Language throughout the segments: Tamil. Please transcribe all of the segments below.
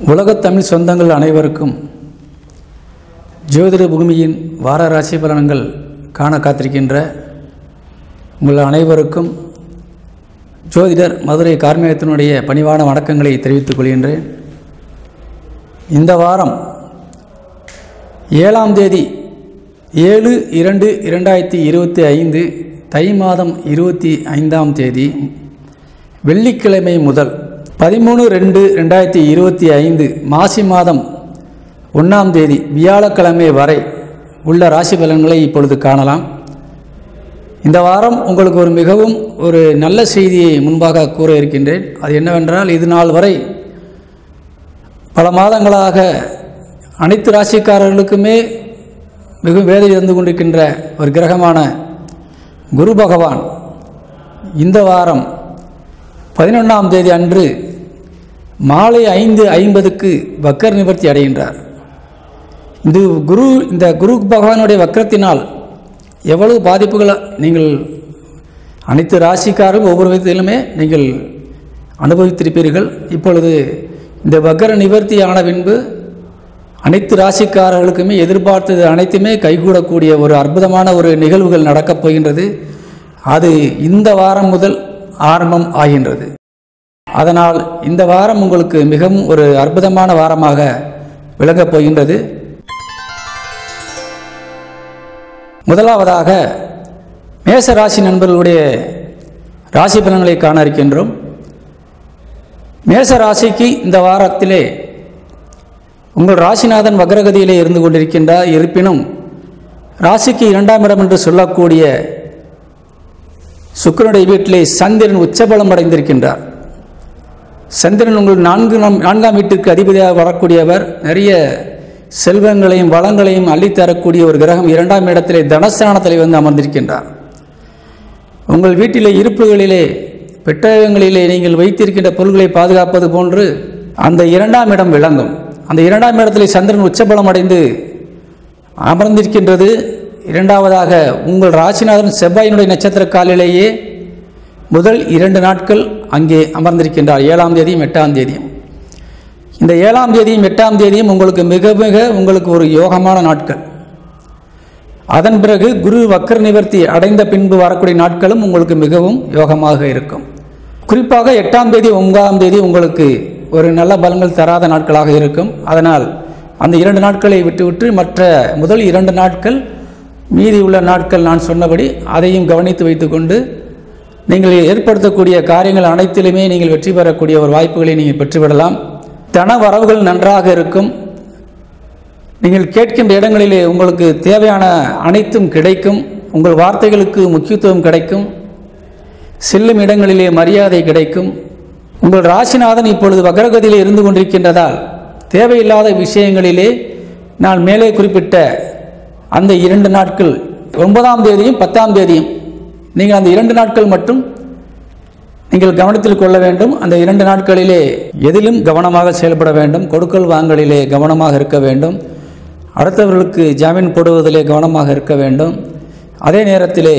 உலகத் தமிழ் சொந்தங்கள் அனைவருக்கும் ஜோதிட பூமியின் வார ராசி பலன்கள் காண காத்திருக்கின்ற உங்கள் அனைவருக்கும் ஜோதிடர் மதுரை கார்மேகத்தினுடைய பணிவான வணக்கங்களை தெரிவித்துக் கொள்கின்றேன். இந்த வாரம் 7ஆம் தேதி 7/2/2025 தை மாதம் 25ஆம் தேதி வெள்ளிக்கிழமை முதல் 13/2/2025 மாசி மாதம் 1ஆம் தேதி வியாழக்கிழமை வரை உள்ள ராசி பலன்களை இப்பொழுது காணலாம். இந்த வாரம் உங்களுக்கு மிகவும் நல்ல செய்தியை முன்பாக கூற இருக்கின்றேன். அது என்னவென்றால், இது நாள் வரை பல மாதங்களாக அனைத்து ராசிக்காரர்களுக்குமே மிகவும் வேதனை இருந்து கொண்டிருக்கின்ற ஒரு கிரகமான குரு பகவான் இந்த வாரம் 11ஆம் தேதி அன்று மாலை 5:50க்கு வக்கர நிவர்த்தி அடைகின்றார். இந்த குரு பகவானுடைய வக்கரத்தினால் எவ்வளவு பாதிப்புகள் நீங்கள் அனைத்து ராசிக்காரர்கள் ஒவ்வொரு விதத்திலுமே நீங்கள் அனுபவித்திருப்பீர்கள். இப்பொழுது இந்த வக்கர நிவர்த்தி ஆன பின்பு அனைத்து ராசிக்காரர்களுக்குமே எதிர்பார்த்தது அனைத்துமே கைகூடக்கூடிய ஒரு அற்புதமான நிகழ்வுகள் நடக்கப் போகின்றது. அது இந்த வாரம் முதல் ஆரம்பம் ஆகின்றது. அதனால் இந்த வாரம் உங்களுக்கு மிகவும் அற்புதமான வாரமாக விளங்கப் போகின்றது. முதலாவதாக மேச ராசி நண்பர்களுடைய ராசி பலன்களை காண இருக்கின்றோம். மேச ராசிக்கு இந்த வாரத்திலே உங்கள் ராசிநாதன் வக்ரகதியிலே இருந்து கொண்டிருக்கின்றார். இருப்பினும் ராசிக்கு 2ஆம் இடம் என்று சொல்லக்கூடிய சுக்கிரனுடைய வீட்டிலே சந்திரன் உச்சபலம் அடைந்திருக்கின்றார். சந்திரன் உங்கள் 4ஆம் வீட்டுக்கு அதிபதியாக வரக்கூடியவர். நிறைய செல்வங்களையும் வளங்களையும் அள்ளித்தரக்கூடிய ஒரு கிரகம் 2ஆம் இடத்திலே தனஸ்தானத்திலே வந்து அமர்ந்திருக்கின்றார். உங்கள் வீட்டிலே இருப்புகளிலே பெட்டகங்களிலே நீங்கள் வைத்திருக்கின்ற பொருள்களை பாதுகாப்பது போன்று அந்த 2ஆம் இடம் விளங்கும். அந்த 2ஆம் இடத்திலே சந்திரன் உச்சபலம் அடைந்து அமர்ந்திருக்கின்றது. இரண்டாவதாக உங்கள் ராசிநாதன் செவ்வாயினுடைய நட்சத்திர காலிலேயே முதல் 2 நாட்கள் அங்கே அமர்ந்திருக்கின்றார். 7ஆம் தேதியும் 8ஆம் தேதியும். இந்த 7ஆம் தேதியும் 8ஆம் தேதியும் உங்களுக்கு மிக உங்களுக்கு ஒரு யோகமான நாட்கள். அதன் பிறகு குரு வக்கர நிவர்த்தி அடைந்த பின்பு வரக்கூடிய நாட்களும் உங்களுக்கு மிகவும் யோகமாக இருக்கும். குறிப்பாக 8ஆம் தேதி 9ஆம் தேதி உங்களுக்கு நல்ல பலன்கள் தராத நாட்களாக இருக்கும். அதனால் அந்த 2 நாட்களை விட்டுவிட்டு மற்ற முதல் 2 நாட்கள் மீதி உள்ள நாட்கள் நான் சொன்னபடி அதையும் கவனித்து வைத்துக்கொண்டு நீங்கள் ஏற்படுத்தக்கூடிய காரியங்கள் அனைத்திலுமே நீங்கள் வெற்றி பெறக்கூடிய ஒரு வாய்ப்புகளை நீங்கள் பெற்றுவிடலாம். தன வரவுகள் நன்றாக இருக்கும். நீங்கள் கேட்கின்ற இடங்களிலே உங்களுக்கு தேவையான அனைத்தும் கிடைக்கும். உங்கள் வார்த்தைகளுக்கு முக்கியத்துவம் கிடைக்கும். செல்லும் இடங்களிலே மரியாதை கிடைக்கும். உங்கள் ராசிநாதன் இப்பொழுது வக்ரகதியிலே இருந்து கொண்டிருக்கின்றதால் தேவையில்லாத விஷயங்களிலே நான் மேலே குறிப்பிட்ட அந்த 2 நாட்கள் 9ஆம் தேதியும் 10ஆம் தேதியும் நீங்கள் அந்த 2 நாட்கள் மட்டும் நீங்கள் கவனத்தில் கொள்ள வேண்டும். அந்த 2 நாட்களிலே எதிலும் கவனமாக செயல்பட வேண்டும். கொடுக்கல் வாங்கலிலே கவனமாக இருக்க வேண்டும். அடுத்தவர்களுக்கு ஜாமீன் போடுவதிலே கவனமாக இருக்க வேண்டும். அதே நேரத்திலே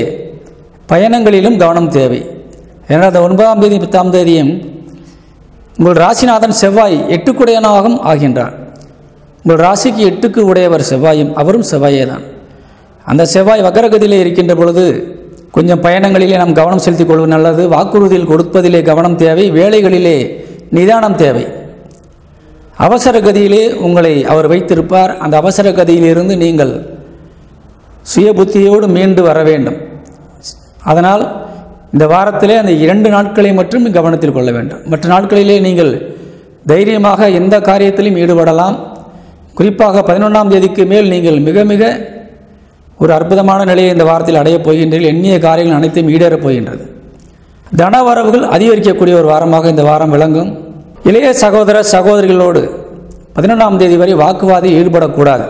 பயணங்களிலும் கவனம் தேவை. ஏன்னா அந்த 9ஆம் தேதி 10ஆம் தேதியும் உங்கள் ராசிநாதன் செவ்வாய் 8க்குடையனாகவும் ஆகின்றார். உங்கள் ராசிக்கு 8க்கு உடையவர் செவ்வாயும் அவரும் செவ்வாயே தான். அந்த செவ்வாய் வக்ரகதியிலே இருக்கின்ற பொழுது கொஞ்சம் பயணங்களிலே நாம் கவனம் செலுத்திக் கொள்வது நல்லது. வாக்குறுதியில் கொடுப்பதிலே கவனம் தேவை. வேலைகளிலே நிதானம் தேவை. அவசர கதியிலே உங்களை அவர் வைத்திருப்பார். அந்த அவசர கதியிலிருந்து நீங்கள் சுய புத்தியோடு மீண்டு வர வேண்டும். அதனால் இந்த வாரத்திலே அந்த 2 நாட்களை மட்டும் கவனத்தில் கொள்ள வேண்டும். மற்ற நாட்களிலே நீங்கள் தைரியமாக எந்த காரியத்திலும் ஈடுபடலாம். குறிப்பாக 11ஆம் தேதிக்கு மேல் நீங்கள் மிக ஒரு அற்புதமான நிலையை இந்த வாரத்தில் அடையப் போகின்றீர்கள். எண்ணிய காரியங்கள் அனைத்தையும் ஈடேறப் போகின்றது. தன வரவுகள் அதிகரிக்கக்கூடிய ஒரு வாரமாக இந்த வாரம் விளங்கும். இளைய சகோதர சகோதரிகளோடு 11ஆம் தேதி வரை வாக்குவாதியில் ஈடுபடக்கூடாது.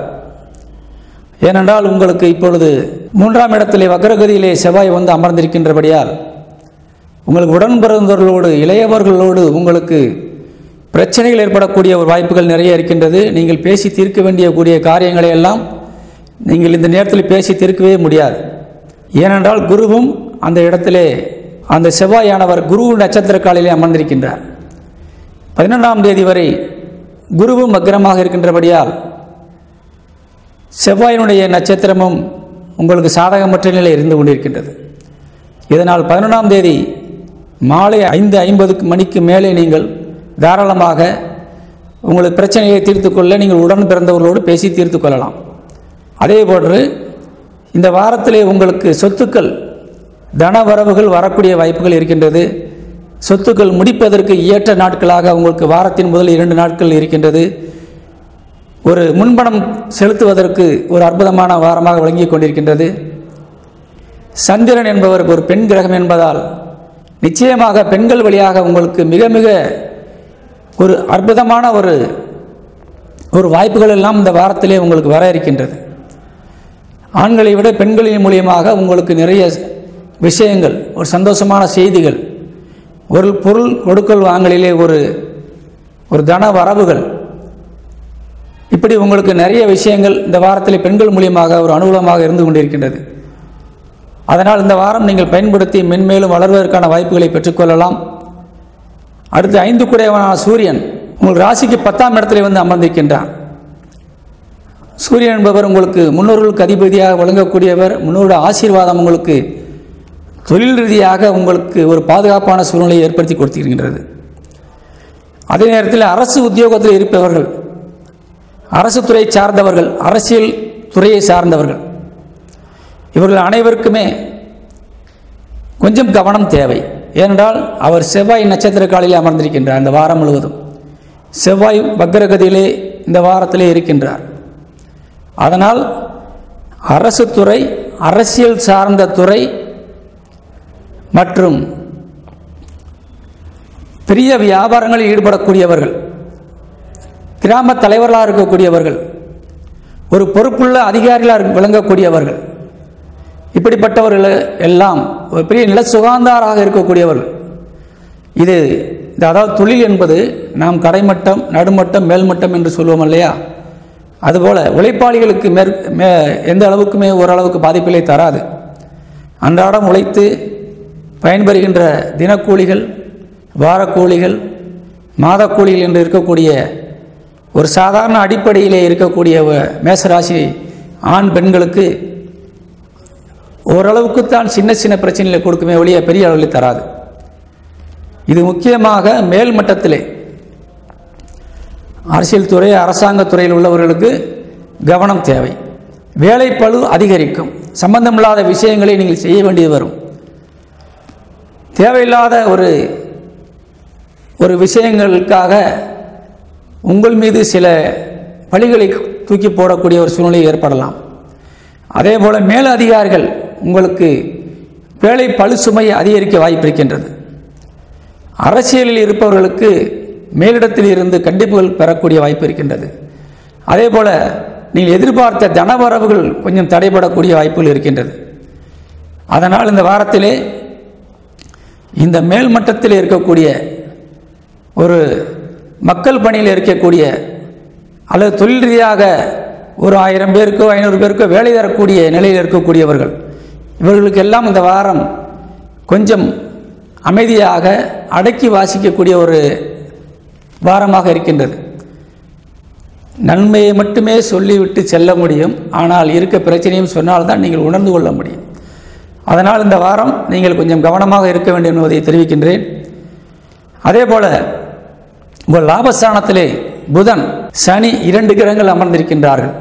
ஏனென்றால் உங்களுக்கு இப்பொழுது 3ஆம் இடத்திலே வக்ரகதியிலே செவ்வாய் வந்து அமர்ந்திருக்கின்றபடியால் உங்களுக்கு உடன் பிறந்தவர்களோடு இளையவர்களோடு உங்களுக்கு பிரச்சனைகள் ஏற்படக்கூடிய ஒரு வாய்ப்புகள் நிறைய இருக்கின்றது. நீங்கள் பேசி தீர்க்க வேண்டிய காரியங்களை எல்லாம் நீங்கள் இந்த நேரத்தில் பேசி தீர்க்கவே முடியாது. ஏனென்றால் குருவும் அந்த இடத்திலே அந்த செவ்வாயானவர் குரு நட்சத்திர காலிலே அமர்ந்திருக்கின்றார். 11ஆம் தேதி வரை குருவும் வக்ரமாக இருக்கின்றபடியால் செவ்வாயினுடைய நட்சத்திரமும் உங்களுக்கு சாதகமற்ற நிலை இருந்து கொண்டிருக்கின்றது. இதனால் 11ஆம் தேதி மாலை 5:50 மணிக்கு மேலே நீங்கள் தாராளமாக உங்களுக்கு பிரச்சனையை தீர்த்து கொள்ள நீங்கள் உடன் பிறந்தவர்களோடு பேசி தீர்த்து கொள்ளலாம். அதே போன்று இந்த வாரத்திலே உங்களுக்கு சொத்துக்கள் தன வரவுகள் வரக்கூடிய வாய்ப்புகள் இருக்கின்றது. சொத்துக்கள் முடிப்பதற்கு ஏற்ற நாட்களாக உங்களுக்கு வாரத்தின் முதல் 2 நாட்கள் இருக்கின்றது. ஒரு முன்பணம் செலுத்துவதற்கு ஒரு அற்புதமான வாரமாக விளங்கி கொண்டிருக்கின்றது. சந்திரன் என்பவர் ஒரு பெண் கிரகம் என்பதால் நிச்சயமாக பெண்கள் வழியாக உங்களுக்கு மிக மிக ஒரு அற்புதமான ஒரு வாய்ப்புகள் எல்லாம் இந்த வாரத்திலே உங்களுக்கு வர இருக்கின்றது. ஆண்களை விட பெண்களின் மூலியமாக உங்களுக்கு நிறைய விஷயங்கள், ஒரு சந்தோஷமான செய்திகள், ஒரு பொருள் கொடுக்கல் வாங்கலிலே ஒரு தன வரவுகள், இப்படி உங்களுக்கு நிறைய விஷயங்கள் இந்த வாரத்தில் பெண்கள் மூலியமாக ஒரு அனுகூலமாக இருந்து கொண்டிருக்கின்றது. அதனால் இந்த வாரம் நீங்கள் பயன்படுத்தி மென்மேலும் வளர்வதற்கான வாய்ப்புகளை பெற்றுக்கொள்ளலாம். அடுத்து 5 குடையவனான சூரியன் உங்கள் ராசிக்கு 10ஆம் இடத்திலே வந்து அமர்ந்திருக்கின்றார். சூரியன் என்பவர் உங்களுக்கு முன்னோர்களுக்கு அதிபதியாக வழங்கக்கூடியவர். முன்னோருடைய ஆசீர்வாதம் உங்களுக்கு தொழில் ரீதியாக உங்களுக்கு ஒரு பாதுகாப்பான சூழ்நிலையை ஏற்படுத்தி கொடுத்திருக்கின்றது. அதே நேரத்தில் அரசு உத்தியோகத்தில் இருப்பவர்கள், அரசு துறை சார்ந்தவர்கள், அரசியல் துறையை சார்ந்தவர்கள், இவர்கள் அனைவருக்குமே கொஞ்சம் கவனம் தேவை. ஏனென்றால் அவர் செவ்வாய் நட்சத்திர காலில் அமர்ந்திருக்கின்றார். இந்த வாரம் முழுவதும் செவ்வாய் வக்ரகதியிலே இந்த வாரத்திலே இருக்கின்றார். அதனால் அரசு துறை, அரசியல் சார்ந்த துறை மற்றும் பெரிய வியாபாரங்களில் ஈடுபடக்கூடியவர்கள், கிராம தலைவர்களாக இருக்கக்கூடியவர்கள், ஒரு பொறுப்புள்ள அதிகாரிகளாக விளங்கக்கூடியவர்கள், இப்படிப்பட்டவர்கள் எல்லாம் ஒரு பெரிய நில சுகாந்தாராக இருக்கக்கூடியவர்கள். இது அதாவது தொழில் என்பது நாம் கடைமட்டம், நடுமட்டம், மேல்மட்டம் என்று சொல்லுவோம் இல்லையா? அதுபோல் உழைப்பாளிகளுக்கு எந்த அளவுக்குமே ஓரளவுக்கு பாதிப்பிலை தராது. அன்றாடம் உழைத்து பயன்பெறுகின்ற தினக்கூலிகள், வாரக்கூலிகள், மாதக்கூலிகள் என்று இருக்கக்கூடிய ஒரு சாதாரண அடிப்படையிலே இருக்கக்கூடிய மேசராசி ஆண் பெண்களுக்கு ஓரளவுக்குத்தான் சின்ன சின்ன பிரச்சனைகளை கொடுக்குமே ஒழிய பெரிய அளவில் தராது. இது முக்கியமாக மேல் மட்டத்திலே அரசியல் துறை, அரசாங்கத் துறையில் உள்ளவர்களுக்கு கவனம் தேவை. வேலைப்பளு அதிகரிக்கும். சம்பந்தமில்லாத விஷயங்களை நீங்கள் செய்ய வேண்டியது வரும். தேவையில்லாத ஒரு விஷயங்களுக்காக உங்கள் மீது சில பழிகளை தூக்கி போடக்கூடிய ஒரு சூழ்நிலை ஏற்படலாம். அதே போல் மேல் அதிகாரிகள் உங்களுக்கு வேலை பளு சுமையை அதிகரிக்க வாய்ப்பு இருக்கின்றது. அரசியலில் இருப்பவர்களுக்கு மேலிடத்தில் இருந்து கண்டிப்புகள் பெறக்கூடிய வாய்ப்பு இருக்கின்றது. அதே போல் நீங்கள் எதிர்பார்த்த தனவரவுகள் கொஞ்சம் தடைபடக்கூடிய வாய்ப்புகள் இருக்கின்றது. அதனால் இந்த வாரத்திலே இந்த மேல் மட்டத்தில் இருக்கக்கூடிய ஒரு மக்கள் பணியில் இருக்கக்கூடிய அல்லது தொழில் ரீதியாக ஒரு 1000 பேருக்கோ 500 பேருக்கோ வேலை தரக்கூடிய நிலையில் இருக்கக்கூடியவர்கள், இவர்களுக்கெல்லாம் இந்த வாரம் கொஞ்சம் அமைதியாக அடக்கி வாசிக்கக்கூடிய ஒரு வாரமாக இருக்கின்றது. நன்மையை மட்டுமே சொல்லிவிட்டு செல்ல முடியும். ஆனால் இருக்க பிரச்சனையும் சொன்னால்தான் நீங்கள் உணர்ந்து கொள்ள முடியும். அதனால் இந்த வாரம் நீங்கள் கொஞ்சம் கவனமாக இருக்க வேண்டும் என்பதை தெரிவிக்கின்றேன். அதே போல் உங்கள் லாபஸ்தானத்திலே புதன், சனி 2 கிரகங்கள் அமர்ந்திருக்கின்றார்கள்.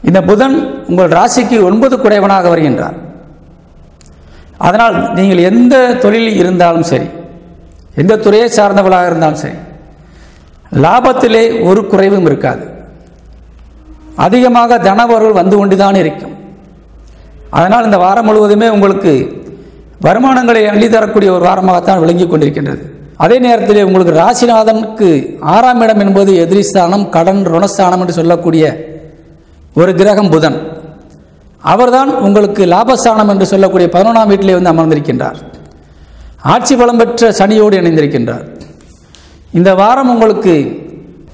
இந்த புதன் உங்கள் ராசிக்கு 9 குடையவனாக வருகின்றார். அதனால் நீங்கள் எந்த தொழிலில் இருந்தாலும் சரி, எந்த துறையை சார்ந்தவர்களாக இருந்தாலும் சரி, லாபத்திலே ஒரு குறைவும் இருக்காது. அதிகமாக தனவரவுகள் வந்து கொண்டுதான் இருக்கும். அதனால் இந்த வாரம் முழுவதுமே உங்களுக்கு வருமானங்களை அள்ளி தரக்கூடிய ஒரு வாரமாகத்தான் விளங்கி கொண்டிருக்கின்றது. அதே நேரத்தில் உங்களுக்கு ராசிநாதனுக்கு 6ஆம் இடம் என்பது எதிரிஸ்தானம், கடன், ருணஸ்தானம் என்று சொல்லக்கூடிய ஒரு கிரகம் புதன். அவர்தான் உங்களுக்கு லாபஸ்தானம் என்று சொல்லக்கூடிய 11ஆம் வீட்டிலே வந்து அமர்ந்திருக்கின்றார். ஆட்சி பலம் பெற்ற சனியோடு இணைந்திருக்கின்றார். இந்த வாரம் உங்களுக்கு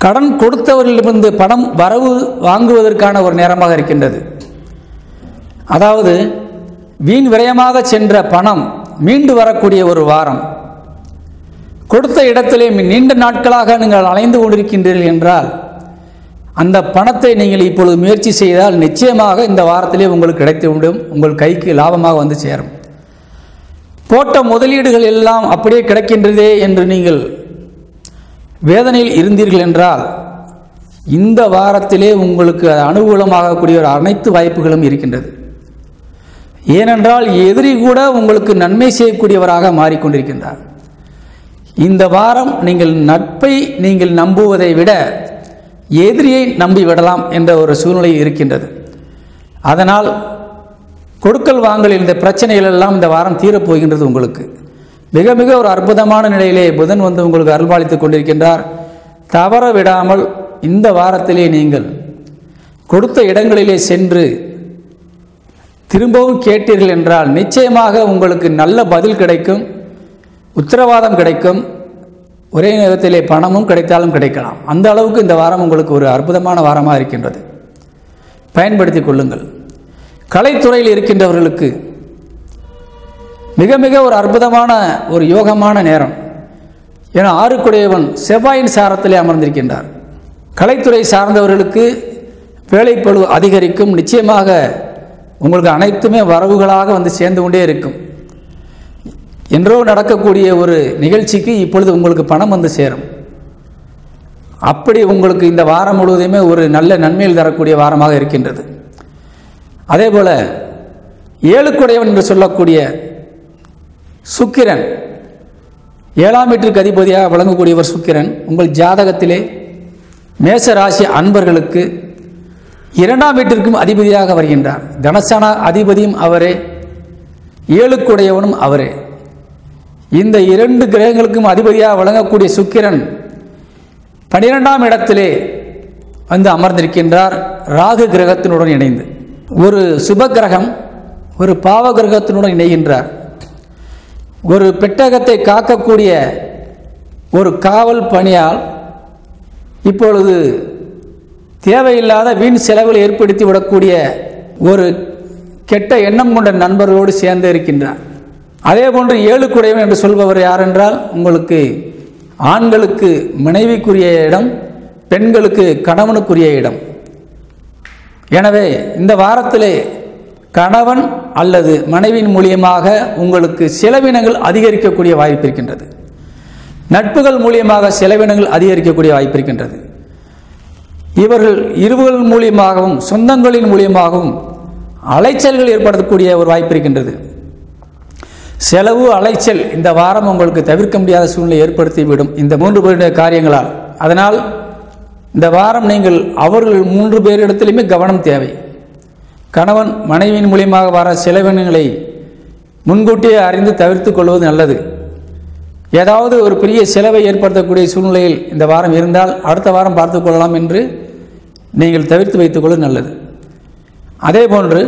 கடன் கொடுத்தவர்களிலிருந்து பணம் வரவு வாங்குவதற்கான ஒரு நேரமாக இருக்கின்றது. அதாவது வீண் விரயமாக சென்ற பணம் மீண்டு வரக்கூடிய ஒரு வாரம். கொடுத்த இடத்திலே நீண்ட நாட்களாக நீங்கள் அலைந்து கொண்டிருக்கின்றீர்கள் என்றால் அந்த பணத்தை நீங்கள் இப்பொழுது முயற்சி செய்தால் நிச்சயமாக இந்த வாரத்திலே உங்களுக்கு கிடைத்துவிடும். உங்கள் கைக்கு லாபமாக வந்து சேரும். போட்ட முதலீடுகள் எல்லாம் அப்படியே கிடைக்கின்றதே என்று நீங்கள் வேதனையில் இருந்தீர்கள் என்றால் இந்த வாரத்திலே உங்களுக்கு அனுகூலமாகக்கூடிய ஒரு அனைத்து வாய்ப்புகளும் இருக்கின்றது. ஏனென்றால் எதிரி கூட உங்களுக்கு நன்மை செய்யக்கூடியவராக மாறிக்கொண்டிருக்கின்றார். இந்த வாரம் நீங்கள் நட்பை நீங்கள் நம்புவதை விட எதிரியை நம்பிவிடலாம் என்ற ஒரு சூழ்நிலை இருக்கின்றது. அதனால் கொடுக்கல் வாங்கலில் இந்த பிரச்சனைகள் எல்லாம் இந்த வாரம் தீரப்போகின்றது. உங்களுக்கு மிக மிக ஒரு அற்புதமான நிலையிலே புதன் வந்து உங்களுக்கு அருள்பாலித்துக் கொண்டிருக்கின்றார். தவற விடாமல் இந்த வாரத்திலே நீங்கள் கொடுத்த இடங்களிலே சென்று திரும்பவும் கேட்டீர்கள் என்றால் நிச்சயமாக உங்களுக்கு நல்ல பதில் கிடைக்கும், உத்தரவாதம் கிடைக்கும். ஒரே நேரத்திலே பணமும் கிடைத்தாலும் கிடைக்கலாம். அந்த அளவுக்கு இந்த வாரம் உங்களுக்கு ஒரு அற்புதமான வாரமாக இருக்கின்றது. பயன்படுத்தி கொள்ளுங்கள். கலைத்துறையில் இருக்கின்றவர்களுக்கு மிக மிக ஒரு அற்புதமான ஒரு யோகமான நேரம். ஏன்னா 6 செவ்வாயின் சாரத்திலே அமர்ந்திருக்கின்றார். கலைத்துறை சார்ந்தவர்களுக்கு வேலைப்பளு அதிகரிக்கும். நிச்சயமாக உங்களுக்கு அனைத்துமே வரவுகளாக வந்து சேர்ந்து கொண்டே இருக்கும். என்றோ நடக்கக்கூடிய ஒரு நிகழ்ச்சிக்கு இப்பொழுது உங்களுக்கு பணம் வந்து சேரும். அப்படி உங்களுக்கு இந்த வாரம் முழுவதுமே ஒரு நல்ல நன்மையில் தரக்கூடிய வாரமாக இருக்கின்றது. அதே போல 7 என்று சொல்லக்கூடிய சுக்கிரன் 7ஆம் வீட்டிற்கு அதிபதியாக வழங்கக்கூடியவர் சுக்கிரன் உங்கள் ஜாதகத்திலே மேச ராசி அன்பர்களுக்கு 2ஆம் வீட்டிற்கும் அதிபதியாக வருகின்றார். தனசன அதிபதியும் அவரே, 7 அவரே. இந்த 2 கிரகங்களுக்கும் அதிபதியாக வழங்கக்கூடிய சுக்கிரன் 12ஆம் இடத்திலே வந்து அமர்ந்திருக்கின்றார். ராகு கிரகத்தினுடன் இணைந்து ஒரு சுப கிரகம் ஒரு பாவ கிரகத்தினுடன் இணைகின்றார். ஒரு பெட்டகத்தை காக்கக்கூடிய ஒரு காவல் பணியால் இப்பொழுது தேவையில்லாத வீண் செலவுகள் ஏற்படுத்தி விடக்கூடிய ஒரு கெட்ட எண்ணம் கொண்ட நண்பர்களோடு சேர்ந்து இருக்கின்றார். அதே போன்று 7 என்று சொல்பவர் யார் என்றால் உங்களுக்கு ஆண்களுக்கு மனைவிக்குரிய இடம், பெண்களுக்கு கணவனுக்குரிய இடம். எனவே இந்த வாரத்திலே கணவன் அல்லது மனைவியின் மூலியமாக உங்களுக்கு செலவினங்கள் அதிகரிக்கக்கூடிய வாய்ப்பு இருக்கின்றது. நட்புகள் மூலியமாக செலவினங்கள் அதிகரிக்கக்கூடிய வாய்ப்பு இருக்கின்றது. இவர்கள் இருவர்கள் மூலியமாகவும் சொந்தங்களின் மூலியமாகவும் அலைச்சல்கள் ஏற்படுத்தக்கூடிய ஒரு வாய்ப்பு இருக்கின்றது. செலவு அலைச்சல் இந்த வாரம் உங்களுக்கு தவிர்க்க முடியாத சூழ்நிலை ஏற்படுத்திவிடும் இந்த 3 பேருடைய காரியங்களால். அதனால் இந்த வாரம் நீங்கள் அவர்கள் 3 பேரிடத்திலுமே கவனம் தேவை. கணவன் மனைவியின் மூலியமாக வர செலவினங்களை முன்கூட்டியே அறிந்து தவிர்த்து கொள்வது நல்லது. ஏதாவது ஒரு பெரிய செலவை ஏற்படுத்தக்கூடிய சூழ்நிலையில் இந்த வாரம் இருந்தால் அடுத்த வாரம் பார்த்து கொள்ளலாம் என்று நீங்கள் தவிர்த்து வைத்துக்கொள்வது நல்லது. அதே போன்று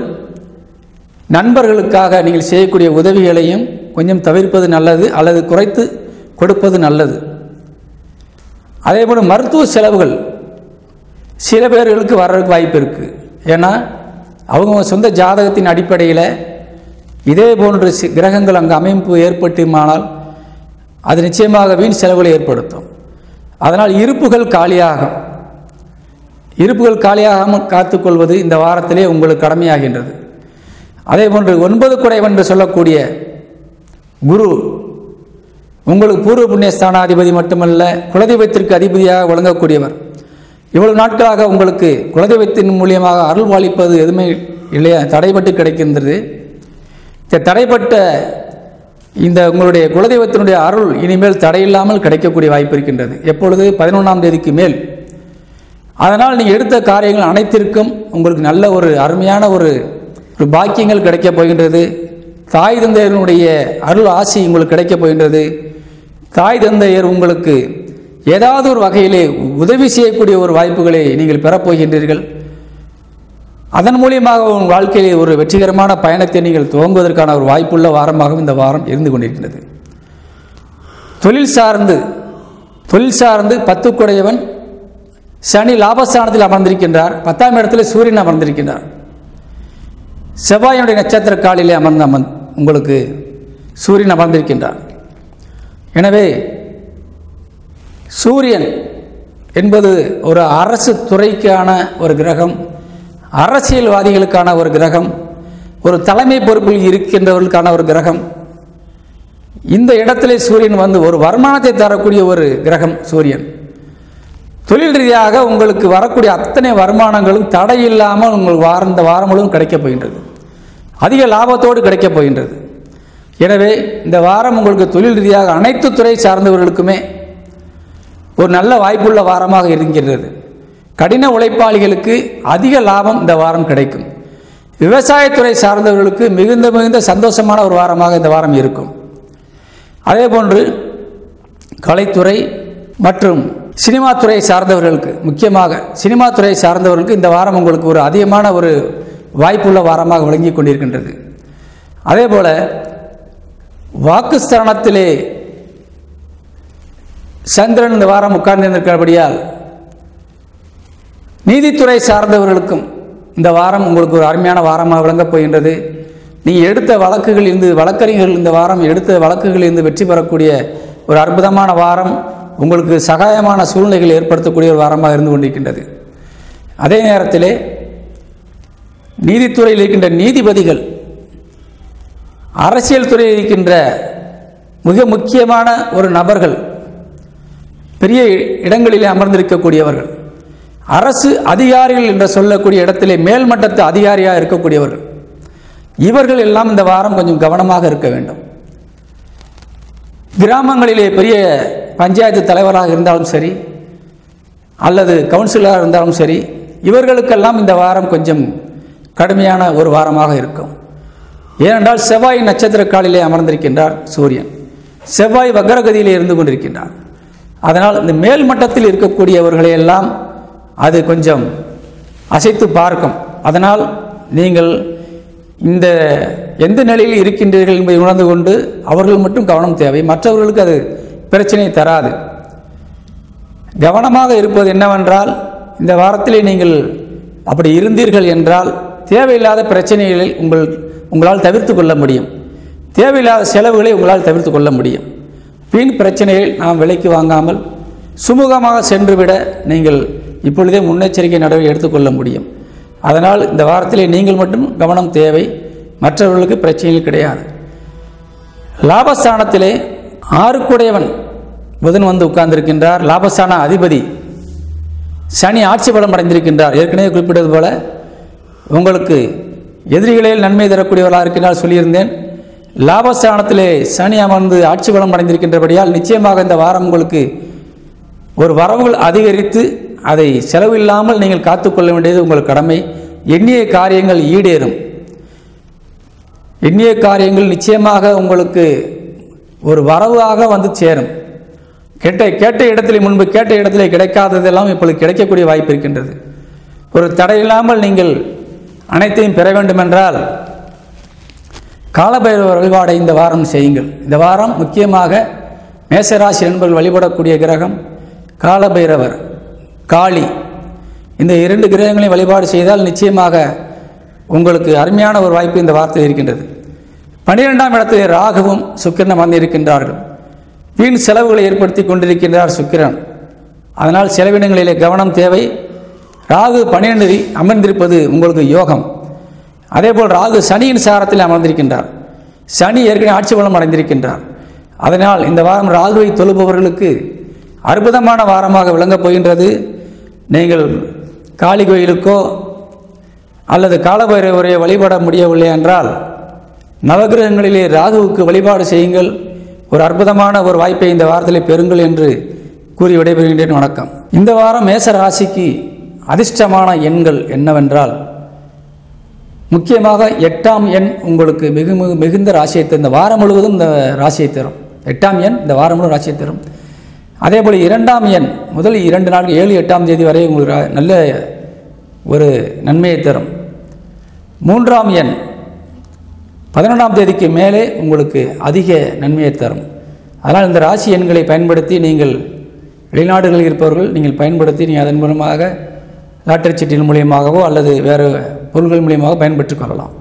நண்பர்களுக்காக நீங்கள் செய்யக்கூடிய உதவிகளையும் கொஞ்சம் தவிர்ப்பது நல்லது அல்லது குறைத்து கொடுப்பது நல்லது. அதே போல் மருத்துவ செலவுகள் சில பேர்களுக்கு வர்றதுக்கு வாய்ப்பு இருக்குது. ஏன்னா அவங்க சொந்த ஜாதகத்தின் அடிப்படையில் இதே போன்று கிரகங்கள் அங்கே அமைப்பு ஏற்பட்டுமானால் அது நிச்சயமாக வீண் செலவுகளை ஏற்படுத்தும். அதனால் இருப்புகள் காலியாகும். இருப்புகள் காலியாகாமல் காத்துக்கொள்வது இந்த வாரத்திலே உங்களுக்கு கடமையாகின்றது. அதே போன்று 9 என்று சொல்லக்கூடிய குரு உங்களுக்கு பூர்வ புண்ணிய ஸ்தானாதிபதி மட்டுமல்ல குலதெய்வத்திற்கு அதிபதியாக வழங்கக்கூடியவர். இவ்வளவு நாட்களாக உங்களுக்கு குலதெய்வத்தின் மூலியமாக அருள் பாலிப்பது எதுவுமே இல்லையா, தடைப்பட்டு கிடைக்கின்றது. தடைப்பட்ட இந்த உங்களுடைய குலதெய்வத்தினுடைய அருள் இனிமேல் தடையில்லாமல் கிடைக்கக்கூடிய வாய்ப்பு இருக்கின்றது. எப்பொழுது 11ஆம் தேதிக்கு மேல். அதனால் நீங்கள் எடுத்த காரியங்கள் அனைத்திற்கும் உங்களுக்கு நல்ல ஒரு அருமையான ஒரு பாக்கியங்கள் கிடைக்கப் போகின்றது. தாய் தந்தையருடைய அருள் ஆசி உங்களுக்கு கிடைக்கப் போகின்றது. தாய் தந்தையர் உங்களுக்கு ஏதாவது ஒரு வகையிலே உதவி செய்யக்கூடிய ஒரு வாய்ப்புகளை நீங்கள் பெறப்போகின்றீர்கள். அதன் மூலியமாக உங்கள் வாழ்க்கையிலே ஒரு வெற்றிகரமான பயணத்தை நீங்கள் துவங்குவதற்கான ஒரு வாய்ப்புள்ள வாரமாகவும் இந்த வாரம் இருந்து கொண்டிருக்கிறது. தொழில் சார்ந்து 10 சனி லாபஸ்தானத்தில் அமர்ந்திருக்கின்றார். 10ஆம் இடத்தில் சூரியன் அமர்ந்திருக்கின்றார். செவ்வாயினுடைய நட்சத்திர காலிலே உங்களுக்கு சூரியன் அமர்ந்திருக்கின்றார். எனவே சூரியன் என்பது ஒரு அரசு துறைக்கான ஒரு கிரகம், அரசியல்வாதிகளுக்கான ஒரு கிரகம், ஒரு தலைமை பொறுப்பில் இருக்கின்றவர்களுக்கான ஒரு கிரகம். இந்த இடத்திலே சூரியன் வந்து ஒரு வருமானத்தை தரக்கூடிய ஒரு கிரகம் சூரியன். தொழில் ரீதியாக உங்களுக்கு வரக்கூடிய அத்தனை வருமானங்களும் தடையில்லாமல் உங்களுக்கு இந்த வாரம் முழுவதும் கிடைக்கப் போகின்றது. அதிக லாபத்தோடு கிடைக்கப் போகின்றது. எனவே இந்த வாரம் உங்களுக்கு தொழில் ரீதியாக அனைத்து துறை சார்ந்தவர்களுக்குமே ஒரு நல்ல வாய்ப்புள்ள வாரமாக இருக்கின்றது. கடின உழைப்பாளிகளுக்கு அதிக லாபம் இந்த வாரம் கிடைக்கும். விவசாயத்துறை சார்ந்தவர்களுக்கு மிகுந்த சந்தோஷமான ஒரு வாரமாக இந்த வாரம் இருக்கும். அதே போன்று கலைத்துறை மற்றும் சினிமா துறை சார்ந்தவர்களுக்கு, முக்கியமாக சினிமா துறை சார்ந்தவர்களுக்கு இந்த வாரம் உங்களுக்கு ஒரு அதிகமான ஒரு வாய்ப்புள்ள வாரமாக விளங்கி கொண்டிருக்கின்றது. அதே போல வாக்குஸ்தானத்திலே சந்திரன் இந்த வாரம் உட்கார்ந்திருக்கிறபடியால் நீதித்துறை சார்ந்தவர்களுக்கும் இந்த வாரம் உங்களுக்கு ஒரு அருமையான வாரமாக விளங்கப் போகின்றது. நீங்கள் எடுத்த வழக்குகளில் இருந்து வழக்கறிஞர்கள் இந்த வாரம் எடுத்த வழக்குகளில் இருந்து வெற்றி பெறக்கூடிய ஒரு அற்புதமான வாரம், உங்களுக்கு சகாயமான சூழ்நிலைகள் ஏற்படுத்தக்கூடிய ஒரு வாரமாக இருந்து கொண்டிருக்கின்றது. அதே நேரத்திலே நீதித்துறையில் இருக்கின்ற நீதிபதிகள், அரசியல் துறையில் இருக்கின்ற மிக முக்கியமான ஒரு நபர்கள், பெரிய இடங்களிலே அமர்ந்திருக்கக்கூடியவர்கள், அரசு அதிகாரிகள் என்று சொல்லக்கூடிய இடத்திலே மேல்மட்டத்து அதிகாரியாக இருக்கக்கூடியவர்கள், இவர்கள் எல்லாம் இந்த வாரம் கொஞ்சம் கவனமாக இருக்க வேண்டும். கிராமங்களிலே பெரிய பஞ்சாயத்து தலைவராக இருந்தாலும் சரி அல்லது கவுன்சிலராக இருந்தாலும் சரி, இவர்களுக்கெல்லாம் இந்த வாரம் கொஞ்சம் கடுமையான ஒரு வாரமாக இருக்கும். ஏனென்றால் செவ்வாய் நட்சத்திர காலிலே அமர்ந்திருக்கின்றார் சூரியன். செவ்வாய் வக்ரகதியிலே இருந்து கொண்டிருக்கின்றார். அதனால் இந்த மேல் மட்டத்தில் இருக்கக்கூடியவர்களையெல்லாம் அது கொஞ்சம் அசைத்து பார்க்கும். அதனால் நீங்கள் இந்த எந்த நிலையில் இருக்கின்றீர்கள் என்பதை உணர்ந்து கொண்டு அவர்கள் மட்டும் கவனம் தேவை, மற்றவர்களுக்கு அது பிரச்சனை தராது. கவனமாக இருப்பது என்னவென்றால், இந்த வாரத்திலே நீங்கள் அப்படி இருந்தீர்கள் என்றால் தேவையில்லாத பிரச்சனைகளை உங்களால் தவிர்த்து கொள்ள முடியும். தேவையில்லாத செலவுகளை உங்களால் தவிர்த்து கொள்ள முடியும். வீண் பிரச்சனைகள் நாம் விலைக்கு வாங்காமல் சுமூகமாக சென்றுவிட நீங்கள் இப்பொழுதே முன்னெச்சரிக்கை நடவடிக்கை எடுத்துக்கொள்ள முடியும். அதனால் இந்த வாரத்திலே நீங்கள் மட்டும் கவனம் தேவை, மற்றவர்களுக்கு பிரச்சனைகள் கிடையாது. லாபஸ்தானத்திலே 6 புதன் வந்து உட்கார்ந்திருக்கின்றார். லாபஸ்தான அதிபதி சனி ஆட்சி பலம் அடைந்திருக்கின்றார். ஏற்கனவே குறிப்பிட்டது போல உங்களுக்கு எதிரிகளில் நன்மை தரக்கூடியவர்களாக இருக்கின்றால் சொல்லியிருந்தேன். லாபஸ்தானத்திலே சனி அமர்ந்து ஆட்சி பலம் அடைந்திருக்கின்றபடியால் நிச்சயமாக இந்த வாரம் உங்களுக்கு ஒரு வரவுகள் அதிகரித்து அதை செலவில்லாமல் நீங்கள் காத்துக்கொள்ள வேண்டியது உங்கள் கடமை. எண்ணிய காரியங்கள் ஈடேறும். எண்ணிய காரியங்கள் நிச்சயமாக உங்களுக்கு ஒரு வரவாக வந்து சேரும். கேட்ட இடத்திலே முன்பு கேட்ட இடத்திலே கிடைக்காததெல்லாம் இப்பொழுது கிடைக்கக்கூடிய வாய்ப்பு இருக்கின்றது. ஒரு தடையில்லாமல் நீங்கள் அனைத்தையும் பெற வேண்டுமென்றால் காலபைரவர் வழிபாடை இந்த வாரம் செய்யுங்கள். இந்த வாரம் முக்கியமாக மேசராசி நண்பர்கள் வழிபடக்கூடிய கிரகம் காலபைரவர், காளி. இந்த 2 கிரகங்களையும் வழிபாடு செய்தால் நிச்சயமாக உங்களுக்கு அருமையான ஒரு வாய்ப்பு இந்த வாரத்தில் இருக்கின்றது. 12ஆம் இடத்திலே ராகுவும் சுக்கிரனும் வந்திருக்கின்றார்கள். வீண் செலவுகளை ஏற்படுத்தி கொண்டிருக்கின்றார் சுக்கிரன். அதனால் செலவினங்களிலே கவனம் தேவை. ராகு 12 அமர்ந்திருப்பது உங்களுக்கு யோகம். அதேபோல் ராகு சனியின் சாரத்தில் அமர்ந்திருக்கின்றார். சனி ஏற்கனவே ஆட்சி பலம் அடைந்திருக்கின்றார். அதனால் இந்த வாரம் ராகுவை தொழுபவர்களுக்கு அற்புதமான வாரமாக விளங்கப் போகின்றது. நீங்கள் காளி கோயிலுக்கோ அல்லது காலபைரவரை வழிபட முடியவில்லை என்றால் நவகிரகங்களிலே ராகுவுக்கு வழிபாடு செய்யுங்கள். ஒரு அற்புதமான ஒரு வாய்ப்பை இந்த வாரத்தில் பெறுங்கள் என்று கூறி விடைபெறுகின்றேன். வணக்கம். இந்த வாரம் மேச ராசிக்கு அதிர்ஷ்டமான எண்கள் என்னவென்றால், முக்கியமாக 8ஆம் எண் உங்களுக்கு மிகுந்த ராசியை தரும். இந்த வாரம் முழுவதும் இந்த ராசியை தரும். 8ஆம் எண் இந்த வாரம் முழுவதும் ராசியை தரும். அதேபோல் 2ஆம் எண் முதல் 2 நாட்கள் 7, 8ஆம் தேதி வரை உங்களுக்கு நல்ல ஒரு நன்மையை தரும். 3ஆம் எண் 11ஆம் தேதிக்கு மேலே உங்களுக்கு அதிக நன்மையை தரும். அதனால் இந்த ராசி எண்களை பயன்படுத்தி நீங்கள் வெளிநாடுகளில் இருப்பவர்கள் நீங்கள் பயன்படுத்தி நீங்கள் அதன் மூலமாக லாட்டரி சீட்டின் மூலியமாகவோ அல்லது வேறு பொருள்கள் மூலியமாக பயன்பெற்றுக் கொள்ளலாம்.